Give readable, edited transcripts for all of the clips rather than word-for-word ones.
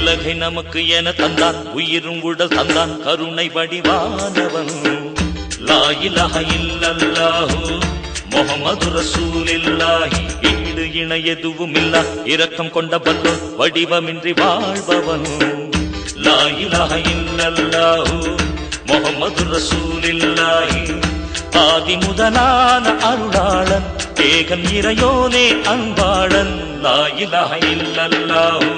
உலகை நமக்கு என தந்தான், உயிரும் உடல் தந்தான், கருணை வடிவானவன். லா இலாஹ இல்லல்லாஹு முஹம்மது ரசூலுல்லாஹி. ஈடு இணை எதுவும் இல்லா இரக்கம் கொண்ட வல்லோன், வடிவமின்றி வாழ்பவன். லா இலாஹ இல்லல்லாஹு முஹம்மது ரசூலுல்லாஹி. ஆதி முதலான அருளாளன், ஏகன் இறையோனே அன்பாளன். லா இலாஹ இல்லல்லாஹு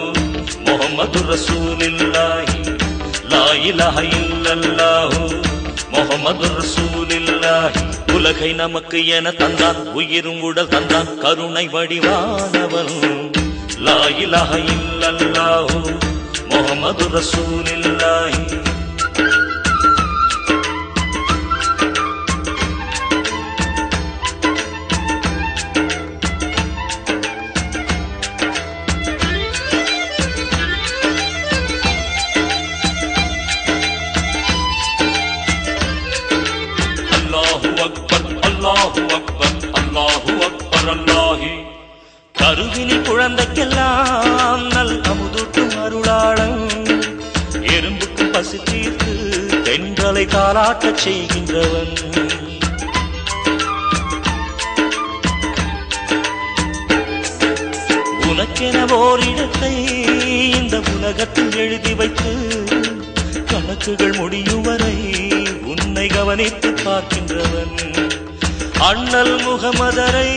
முஹம்மது ரசூலுல்லாஹி. லா இலாஹ இல்லல்லாஹு முஹம்மது ரசூலுல்லாஹி. உலகை நமக்கு என தந்தான், உயிரும் உடல் தந்தான், கருணை வடிவானவன். லா இலாஹ இல்லல்லாஹு முஹம்மது ரசூலுல்லாஹி. அல்லாஹு அக்பர், அல்லாஹு அக்பர் அல்லாஹி. கருவினில் குழந்தைக்கெல்லாம் நல் அமுதூட்டும் அருளாளன். எறும்புக்கு பசி தீர்த்து பெண்களை தாளாட்டச் செய்கின்றவன். உனக்கென ஓரிடத்தை இந்த உலகத்தில் எழுதி வைத்து, கணக்குகள் முடியும் வரை உன்னை கவனித்து பார்க்கின்றவன். அண்ணல் முகமதரை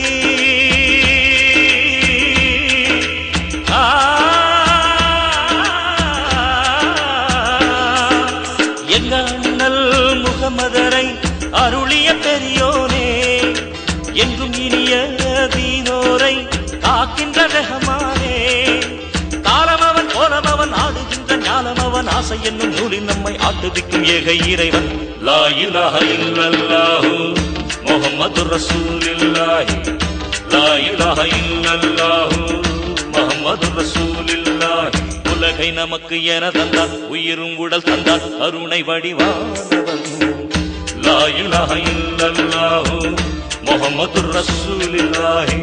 எங்க அண்ணல் முகமதரை அருளிய பெரியோனே, என்றும் இனிய தீனோரை காக்கின்ற ரஹமானே. காலமவன் கோலமவன் ஆடுகின்ற ஞானமவன், ஆசை என்னும் நூலில் நம்மை ஆட்டுவிக்கும் ஏக இறைவன். லா இலாஹ இல்லல்லாஹு முஹம்மது ரசூலுல்லாஹி. லா இலாஹ இல்லல்லாஹு முஹம்மது ரசூலுல்லாஹி. உலகை நமக்கு என தந்தான், உயிரும் உடல் தந்தான், கருணை வடிவானவன். லா இலாஹ இல்லல்லாஹு முஹம்மது ரசூலுல்லாஹி.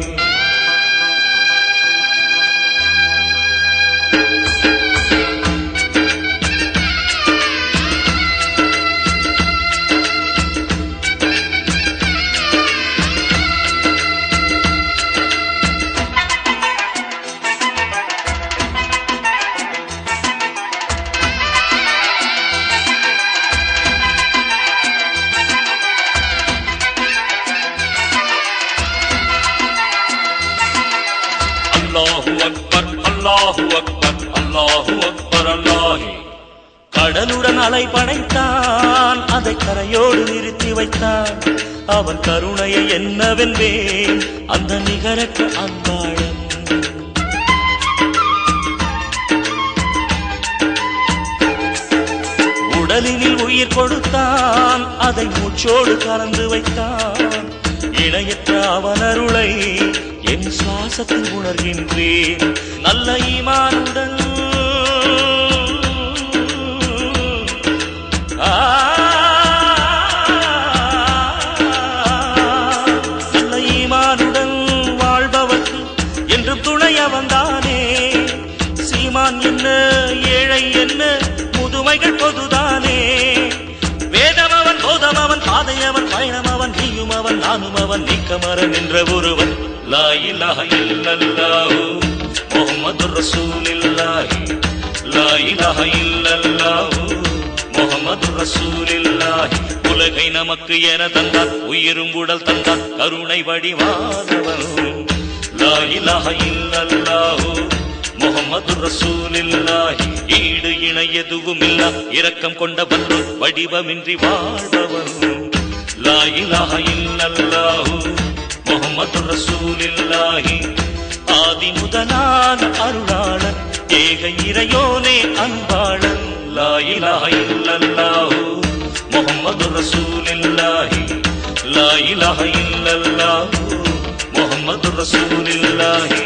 அல்லாஹு அக்பர், அல்லாஹு அக்பர், அல்லாஹு அக்பர் அல்லாஹி. கடலுடன் அலை படைத்தான், அதை கரையோடு நிறுத்தி வைத்தான். அவன் கருணையை என்னவென்பேன், அந்த நிகரற்ற அன்பாளன். உடலினில் உயிர் கொடுத்தான், அதை மூச்சோடு கலந்து வைத்தான். இணையற்ற அவன் அருளை என் சுவாசத்தில் உணர்கின்றேன். நல்ல ஈமானுடன் நல்ல ஈமானுடன் வாழ்பவர்க்கு என்றும் துணைய வந்தானே. சீமான் என்ன ஏழை என்ன முதுமைகள் பொதுதானே. வேதமவன் போதமவன் பாதையவன் பயணமவன், நீயும் அவன் நானும் அவன், நீக்கமர நின்ற ஒருவன். லா இலாஹ இல்லல்லாஹு முஹம்மது ரசூலுல்லாஹி. லா இலாஹ இல்லல்லாஹு முஹம்மது ரசூலுல்லாஹி. உலகை நமக்கு என தந்தான், உயிரும் உடல் தந்தான், கருணை வடிவானவன். லா இலாஹ இல்லல்லாஹு முஹம்மது ரசூலுல்லாஹி. ஈடு இணை எதுவும் இல்லா இரக்கம் கொண்ட வல்லோன், வடிவமின்றி வாழ்பவன். லா இலாஹ இல்லல்லாஹு முஹம்மது ரசூலுல்லாஹி. ஆதி முதலான அருளாளன், ஏக இறையோனே அன்பாளன். லா இலாஹ இல்லல்லாஹு முஹம்மது ரசூலுல்லாஹி. லா இலாஹ இல்லல்லாஹு முஹம்மது ரசூலுல்லாஹி.